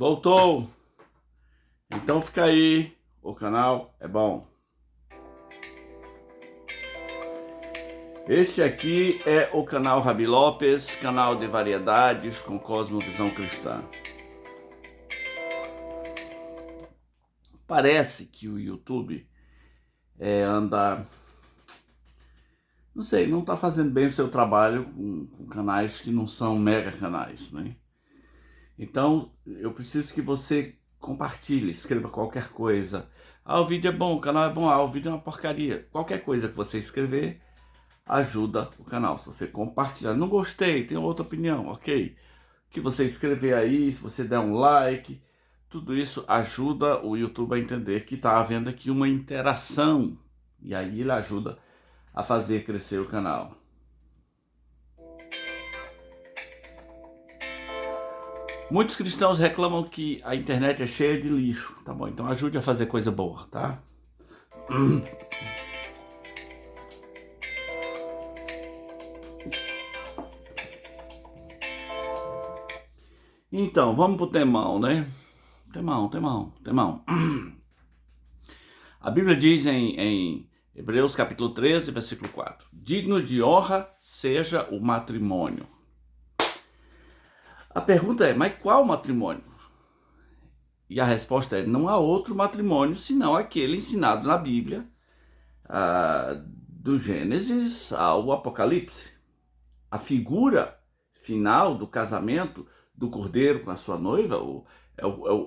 Voltou! Então fica aí, o canal é bom. Este aqui é o canal Rabi Lopes, canal de variedades com cosmovisão cristã. Parece que o YouTube anda, não sei, não está fazendo bem o seu trabalho com canais que não são mega canais, né? Então eu preciso que você compartilhe, escreva qualquer coisa. O vídeo é bom, o canal é bom, o vídeo é uma porcaria. Qualquer coisa que você escrever ajuda o canal. Se você compartilhar, não gostei, tem outra opinião, ok? Que você escrever aí, se você der um like, tudo isso ajuda o YouTube a entender que está havendo aqui uma interação. E aí ele ajuda a fazer crescer o canal. Muitos cristãos reclamam que a internet é cheia de lixo, tá bom? Então ajude a fazer coisa boa, tá? Então, vamos pro temão, né? Temão. A Bíblia diz em Hebreus capítulo 13, versículo 4: digno de honra seja o matrimônio. A pergunta é, mas qual matrimônio? E a resposta é, não há outro matrimônio senão aquele ensinado na Bíblia, do Gênesis ao Apocalipse. A figura final do casamento do cordeiro com a sua noiva,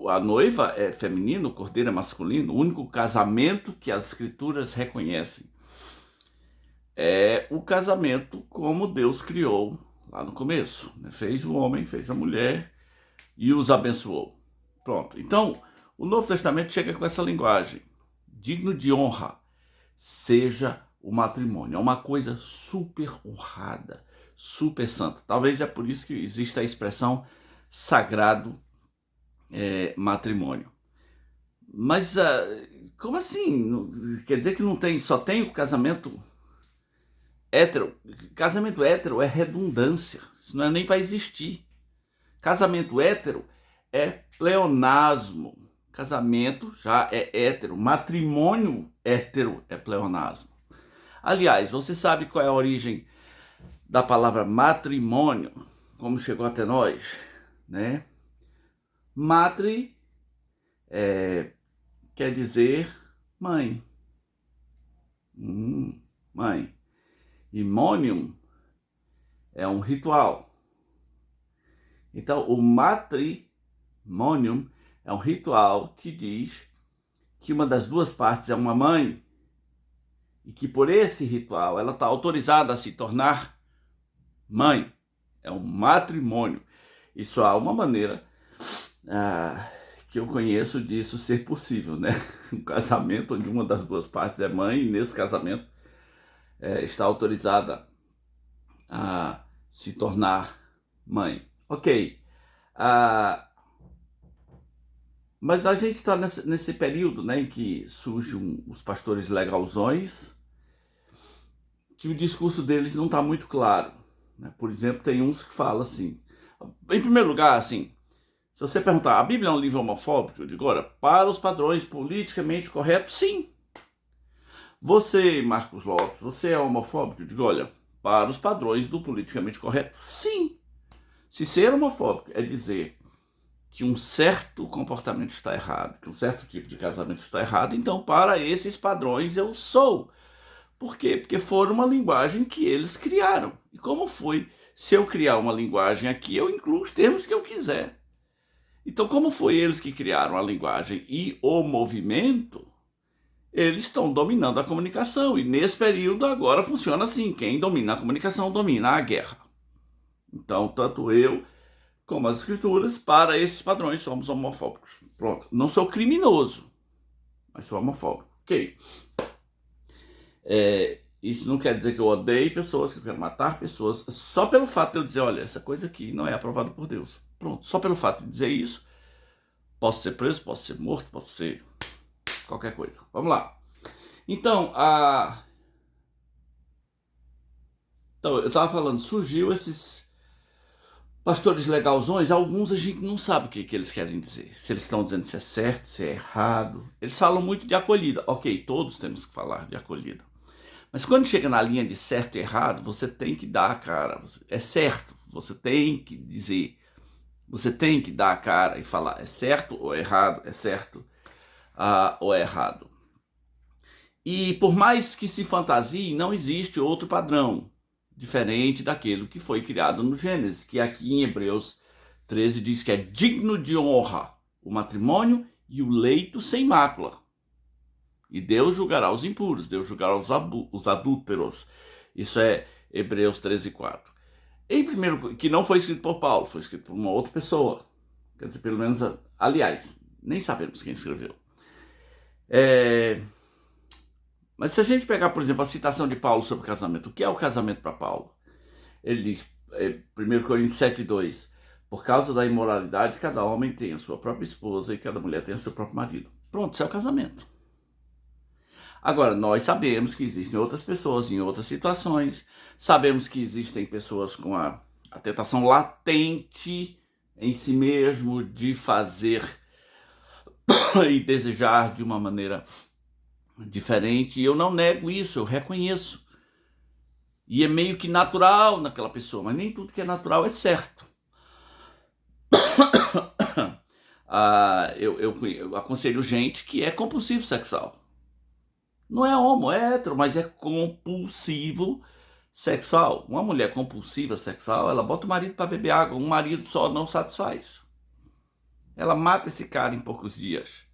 a noiva é feminina, o cordeiro é masculino, o único casamento que as escrituras reconhecem é o casamento como Deus criou lá no começo, né? Fez o homem, fez a mulher e os abençoou. Pronto. Então, o Novo Testamento chega com essa linguagem. Digno de honra seja o matrimônio. É uma coisa super honrada, super santa. Talvez é por isso que existe a expressão sagrado matrimônio. Mas como assim? Quer dizer que não tem, só tem o casamento hétero? Casamento hétero é redundância. Isso não é nem para existir. Casamento hétero é pleonasmo. Casamento já é hétero. Matrimônio hétero é pleonasmo. Aliás, você sabe qual é a origem da palavra matrimônio? Como chegou até nós, né? Matri quer dizer mãe. Mãe. E monium é um ritual. Então, o matrimônio é um ritual que diz que uma das duas partes é uma mãe e que por esse ritual ela está autorizada a se tornar mãe. É um matrimônio. E só há uma maneira que eu conheço disso ser possível, né? Um casamento onde uma das duas partes é mãe e nesse casamento está autorizada a se tornar mãe. Ok. Mas a gente está nesse período, né, em que surgem os pastores legalzões, que o discurso deles não está muito claro, né? Por exemplo, tem uns que falam assim, em primeiro lugar, assim, se você perguntar, a Bíblia é um livro homofóbico? Eu digo, olha, para os padrões politicamente corretos, sim. Você, Marcos Lopes, você é homofóbico? Eu digo, olha, para os padrões do politicamente correto, sim. Se ser homofóbico é dizer que um certo comportamento está errado, que um certo tipo de casamento está errado, então para esses padrões eu sou. Por quê? Porque foi uma linguagem que eles criaram. E como foi? Se eu criar uma linguagem aqui, eu incluo os termos que eu quiser. Então, como foi eles que criaram a linguagem e o movimento, eles estão dominando a comunicação. E nesse período agora funciona assim, quem domina a comunicação domina a guerra. Então, tanto eu como as escrituras, para esses padrões, somos homofóbicos. Pronto. Não sou criminoso, mas sou homofóbico. Ok. Isso não quer dizer que eu odeie pessoas, que eu quero matar pessoas, só pelo fato de eu dizer, olha, essa coisa aqui não é aprovada por Deus. Pronto. Só pelo fato de dizer isso, posso ser preso, posso ser morto, posso ser qualquer coisa. Vamos lá. Então, eu estava falando, surgiu esses Pastores legalzões, alguns a gente não sabe o que eles querem dizer. Se eles estão dizendo se é certo, se é errado. Eles falam muito de acolhida. Ok, todos temos que falar de acolhida. Mas quando chega na linha de certo e errado, você tem que dar a cara. É certo, você tem que dizer. Você tem que dar a cara e falar é certo ou é errado, é certo ou é errado. E por mais que se fantasie, não existe outro padrão diferente daquele que foi criado no Gênesis, que aqui em Hebreus 13 diz que é digno de honra o matrimônio e o leito sem mácula. E Deus julgará os impuros, Deus julgará os adúlteros. Isso é Hebreus 13:4. Em primeiro, que não foi escrito por Paulo, foi escrito por uma outra pessoa. Quer dizer, pelo menos, aliás, nem sabemos quem escreveu. Mas se a gente pegar, por exemplo, a citação de Paulo sobre o casamento, o que é o casamento para Paulo? Ele diz, 1 Coríntios 7:2, por causa da imoralidade, cada homem tem a sua própria esposa e cada mulher tem o seu próprio marido. Pronto, isso é o casamento. Agora, nós sabemos que existem outras pessoas em outras situações, sabemos que existem pessoas com a tentação latente em si mesmo de fazer e desejar de uma maneira diferente, e eu não nego isso, eu reconheço. E é meio que natural naquela pessoa, mas nem tudo que é natural é certo. Eu aconselho gente que é compulsivo sexual. Não é homo, é hétero, mas é compulsivo sexual. Uma mulher compulsiva sexual, ela bota o marido para beber água, um marido só não satisfaz. Ela mata esse cara em poucos dias.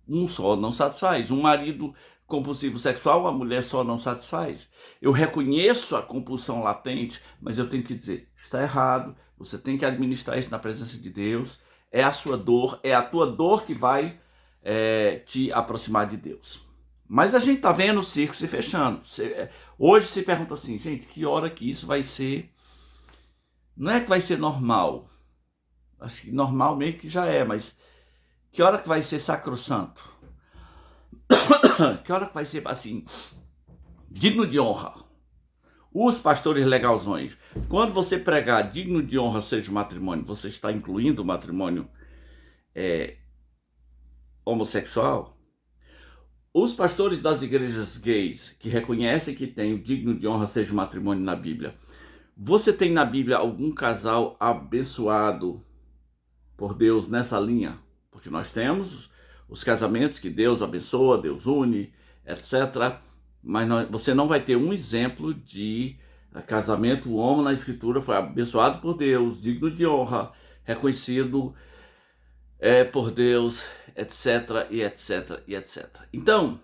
Um só não satisfaz. Um marido compulsivo sexual, uma mulher só não satisfaz. Eu reconheço a compulsão latente, mas eu tenho que dizer, está errado, você tem que administrar isso na presença de Deus, é a sua dor, é a tua dor que vai te aproximar de Deus. Mas a gente está vendo o circo se fechando. Hoje se pergunta assim, gente, que hora que isso vai ser? Não é que vai ser normal. Acho que normal meio que já é, mas que hora que vai ser sacrossanto? Que hora que vai ser, assim, digno de honra? Os pastores legalzões, quando você pregar digno de honra seja o matrimônio, você está incluindo o matrimônio homossexual? Os pastores das igrejas gays que reconhecem que tem o digno de honra seja o matrimônio na Bíblia, você tem na Bíblia algum casal abençoado por Deus nessa linha? Porque nós temos os casamentos que Deus abençoa, Deus une, etc. Mas você não vai ter um exemplo de casamento, o homem na Escritura foi abençoado por Deus, digno de honra, reconhecido por Deus, etc, e etc, e etc. Então,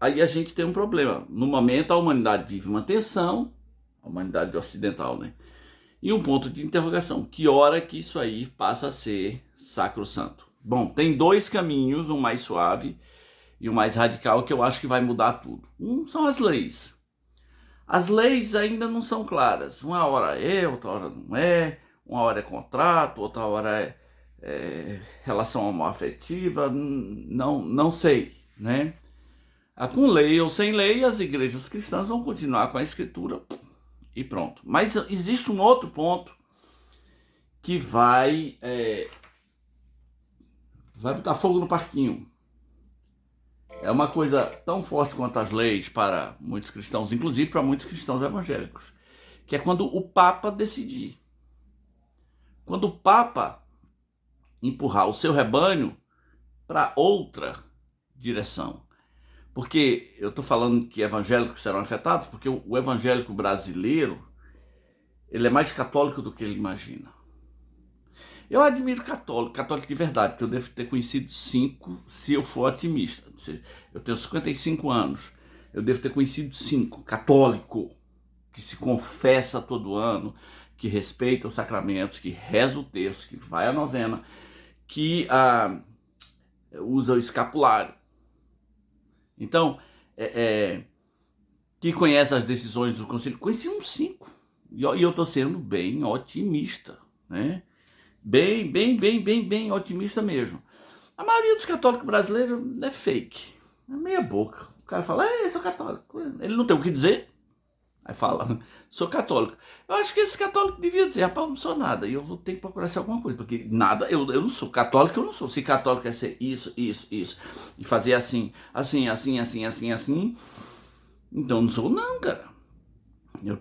aí a gente tem um problema. No momento, a humanidade vive uma tensão, a humanidade ocidental, né? E um ponto de interrogação. Que hora que isso aí passa a ser sacrossanto? Bom, tem dois caminhos, um mais suave e um mais radical, que eu acho que vai mudar tudo. Um são as leis. As leis ainda não são claras. Uma hora é, outra hora não é. Uma hora é contrato, outra hora é relação homoafetiva. Não sei, né? Com lei ou sem lei, as igrejas cristãs vão continuar com a Escritura e pronto. Mas existe um outro ponto que vai botar fogo no parquinho. É uma coisa tão forte quanto as leis para muitos cristãos, inclusive para muitos cristãos evangélicos, que é quando o Papa decidir. Quando o Papa empurrar o seu rebanho para outra direção. Porque eu estou falando que evangélicos serão afetados, porque o evangélico brasileiro, ele é mais católico do que ele imagina. Eu admiro católico de verdade, porque eu devo ter conhecido 5, se eu for otimista. Eu tenho 55 anos, eu devo ter conhecido 5 católico, que se confessa todo ano, que respeita os sacramentos, que reza o texto, que vai à novena, que usa o escapulário. Então, que conhece as decisões do conselho, conheci uns 5. E eu estou sendo bem otimista, né? Bem otimista mesmo. A maioria dos católicos brasileiros é fake. É meia boca. O cara fala, eu sou católico. Ele não tem o que dizer. Aí fala, sou católico. Eu acho que esse católico devia dizer, rapaz, eu não sou nada, e eu vou ter que procurar ser alguma coisa, porque nada, eu não sou católico, eu não sou. Se católico é ser isso, e fazer assim, assim, então eu não sou não, cara. Eu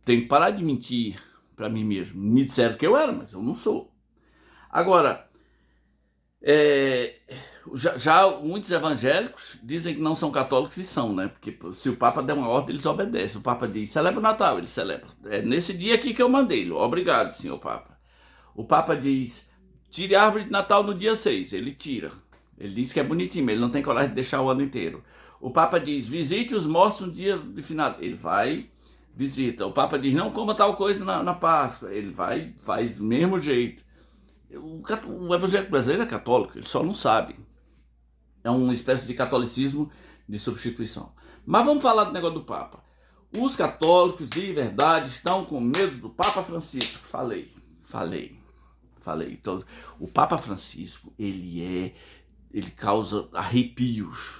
tenho que parar de mentir pra mim mesmo. Me disseram que eu era, mas eu não sou. Agora, já muitos evangélicos dizem que não são católicos e são, né? Porque se o Papa der uma ordem, eles obedecem. O Papa diz, celebra o Natal, ele celebra. É nesse dia aqui que eu mandei ele. Obrigado, senhor Papa. O Papa diz, tire a árvore de Natal no dia 6. Ele tira. Ele diz que é bonitinho, mas ele não tem coragem de deixar o ano inteiro. O Papa diz, visite os mortos no dia de final. Ele vai, visita. O Papa diz, não coma tal coisa na Páscoa. Ele vai, faz do mesmo jeito. O evangélico brasileiro é católico, ele só não sabe. É uma espécie de catolicismo de substituição. Mas vamos falar do negócio do Papa. Os católicos de verdade estão com medo do Papa Francisco. Falei. Então, o Papa Francisco, ele causa arrepios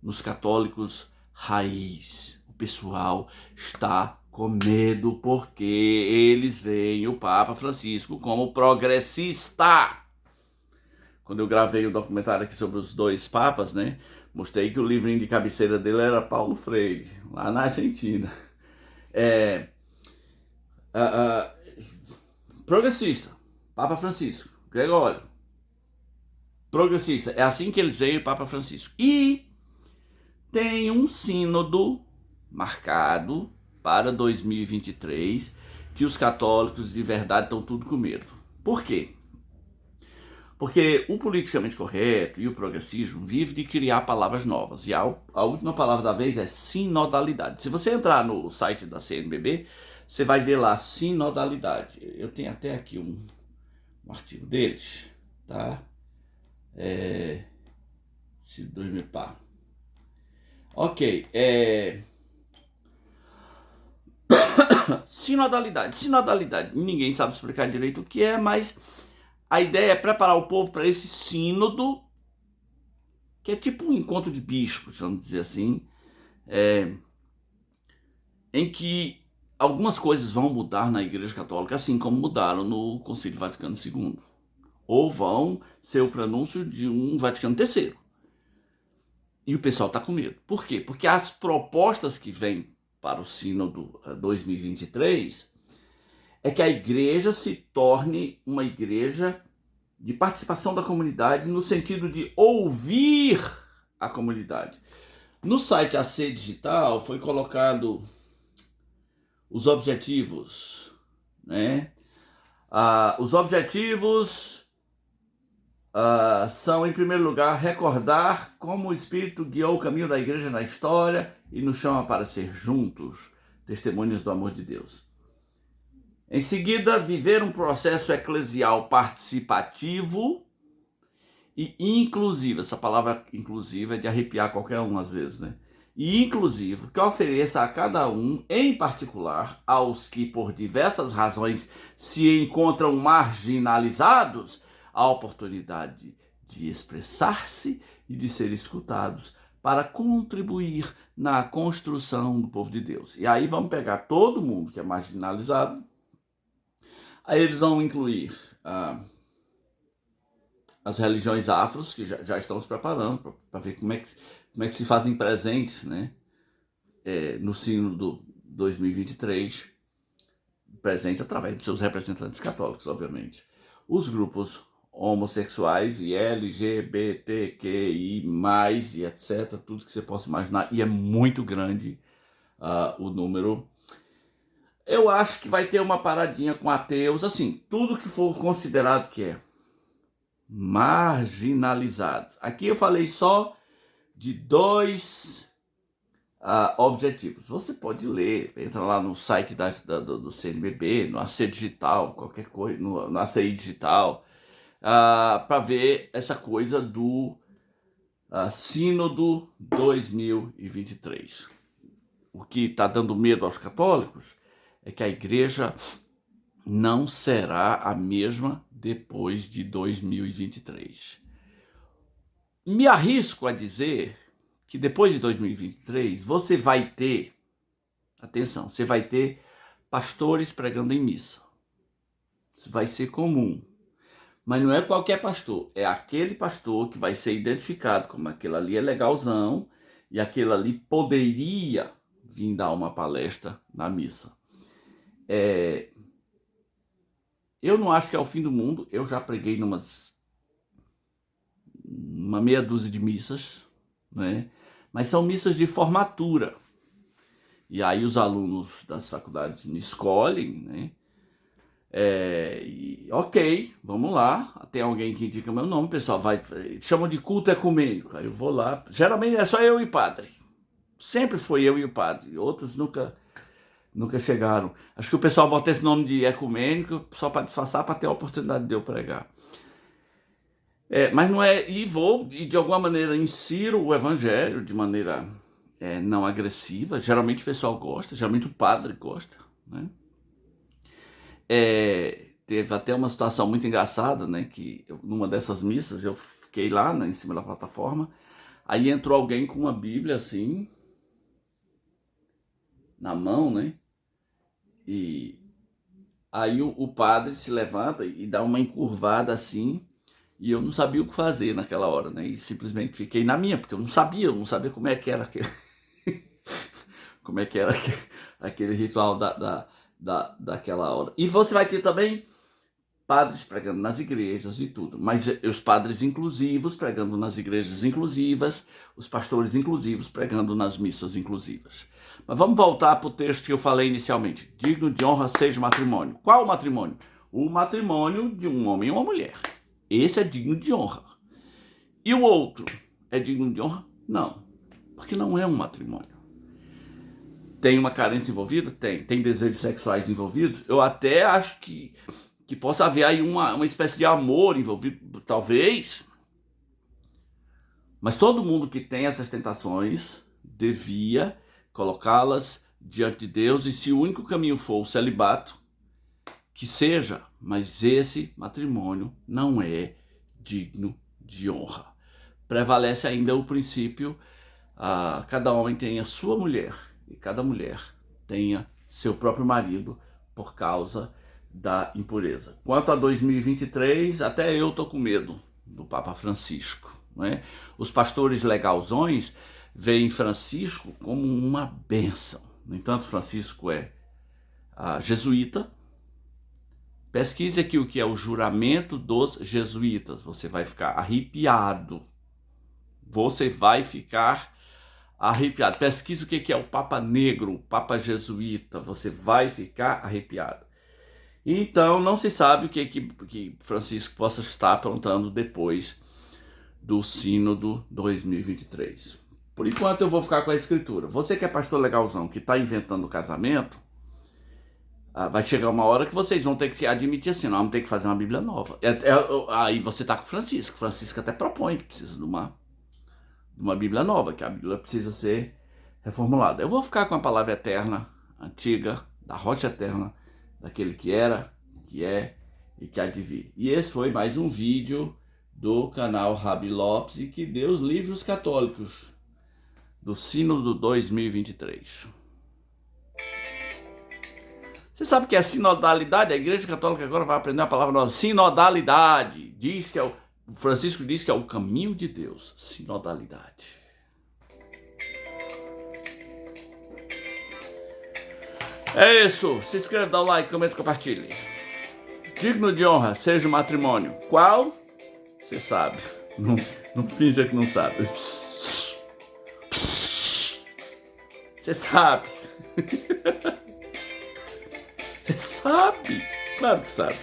nos católicos raiz. O pessoal está com medo porque eles veem o Papa Francisco como progressista. Quando eu gravei o documentário aqui sobre os dois papas, né, mostrei que o livrinho de cabeceira dele era Paulo Freire, lá na Argentina. Progressista, Papa Francisco, Gregório. Progressista, é assim que eles veem o Papa Francisco. E tem um sínodo marcado para 2023 que os católicos de verdade estão tudo com medo. Por quê? Porque o politicamente correto e o progressismo vive de criar palavras novas. E a última palavra da vez é sinodalidade. Se você entrar no site da CNBB, você vai ver lá sinodalidade. Eu tenho até aqui um artigo deles, tá? Ok, Sinodalidade, ninguém sabe explicar direito o que é, mas a ideia é preparar o povo para esse sínodo, que é tipo um encontro de bispos, vamos dizer assim, em que algumas coisas vão mudar na Igreja Católica, assim como mudaram no Concílio Vaticano II, ou vão ser o prenúncio de um Vaticano III. E o pessoal está com medo. Por quê? Porque as propostas que vêm para o Sínodo 2023 é que a igreja se torne uma igreja de participação da comunidade no sentido de ouvir a comunidade. No site AC Digital foi colocado os objetivos, né? Os objetivos são, em primeiro lugar, recordar como o Espírito guiou o caminho da igreja na história e nos chama para ser juntos testemunhas do amor de Deus. Em seguida, viver um processo eclesial participativo e inclusivo. Essa palavra inclusiva é de arrepiar qualquer um às vezes, né? E inclusivo, que ofereça a cada um, em particular, aos que por diversas razões se encontram marginalizados, a oportunidade de expressar-se e de ser escutados para contribuir na construção do povo de Deus. E aí vamos pegar todo mundo que é marginalizado, aí eles vão incluir as religiões afros, que já estão se preparando para ver como é que se fazem presentes, né? No Sínodo 2023, presente através dos seus representantes católicos, obviamente. Os grupos homossexuais e LGBTQI+, e etc., tudo que você possa imaginar, e é muito grande o número. Eu acho que vai ter uma paradinha com ateus, assim, tudo que for considerado que é marginalizado. Aqui eu falei só de 2 objetivos. Você pode ler, entra lá no site do CNBB, no AC Digital, qualquer coisa, no ACI Digital, para ver essa coisa do Sínodo 2023. O que está dando medo aos católicos é que a igreja não será a mesma depois de 2023. Me arrisco a dizer que depois de 2023 você vai ter, atenção, você vai ter pastores pregando em missa. Isso vai ser comum. Mas não é qualquer pastor, é aquele pastor que vai ser identificado como aquele ali é legalzão e aquele ali poderia vir dar uma palestra na missa. Eu não acho que é o fim do mundo, eu já preguei uma meia dúzia de missas, né? Mas são missas de formatura. E aí os alunos das faculdades me escolhem, né? Ok, vamos lá. Tem alguém que indica meu nome, pessoal, chamam de culto ecumênico. Aí eu vou lá. Geralmente é só eu e o padre. Sempre foi eu e o padre. Outros nunca chegaram. Acho que o pessoal bota esse nome de ecumênico só para disfarçar, para ter a oportunidade de eu pregar. Mas não é. E de alguma maneira insiro o evangelho de maneira não agressiva. Geralmente o pessoal gosta, geralmente o padre gosta, né? Teve até uma situação muito engraçada, né? Que numa dessas missas eu fiquei lá, né, em cima da plataforma. Aí entrou alguém com uma Bíblia assim na mão, né? E aí o padre se levanta e dá uma encurvada assim. E eu não sabia o que fazer naquela hora, né? E simplesmente fiquei na minha, porque eu não sabia como é que era aquele, como é que era aquele ritual daquela hora. E você vai ter também padres pregando nas igrejas e tudo, mas os padres inclusivos pregando nas igrejas inclusivas, os pastores inclusivos pregando nas missas inclusivas. Mas vamos voltar para o texto que eu falei inicialmente. Digno de honra seja o matrimônio. Qual o matrimônio? O matrimônio de um homem e uma mulher. Esse é digno de honra. E o outro é digno de honra? Não, porque não é um matrimônio. Tem uma carência envolvida? Tem desejos sexuais envolvidos? Eu até acho que possa haver aí uma espécie de amor envolvido, talvez. Mas todo mundo que tem essas tentações devia colocá-las diante de Deus, e se o único caminho for o celibato, que seja, mas esse matrimônio não é digno de honra. Prevalece ainda o princípio, cada homem tem a sua mulher e cada mulher tenha seu próprio marido por causa da impureza. Quanto a 2023, até eu tô com medo do Papa Francisco, né? Os pastores legalzões veem Francisco como uma bênção. No entanto, Francisco é jesuíta. Pesquise aqui o que é o juramento dos jesuítas. Você vai ficar arrepiado. Você vai ficar arrepiado. Pesquise o que é o Papa Negro, o Papa Jesuíta. Você vai ficar arrepiado. Então, não se sabe o que Francisco possa estar aprontando depois do Sínodo 2023. Por enquanto, eu vou ficar com a escritura. Você que é pastor legalzão, que está inventando o casamento, vai chegar uma hora que vocês vão ter que se admitir assim, nós vamos ter que fazer uma Bíblia nova. Aí você está com Francisco. Francisco até propõe que precisa de uma Bíblia nova, que a Bíblia precisa ser reformulada. Eu vou ficar com a palavra eterna, antiga, da rocha eterna, daquele que era, que é e que há de vir. E esse foi mais um vídeo do canal Rabi Lopes, e que Deus livre os católicos do Sínodo 2023. Você sabe que é sinodalidade? A Igreja Católica agora vai aprender a palavra nova, sinodalidade. Diz que Francisco diz que é o caminho de Deus, sinodalidade. É isso. Se inscreve, dá o like, comenta, compartilhe. Digno de honra seja o matrimônio. Qual? Você sabe. Não finja que não sabe. Você sabe. Você sabe. Claro que sabe.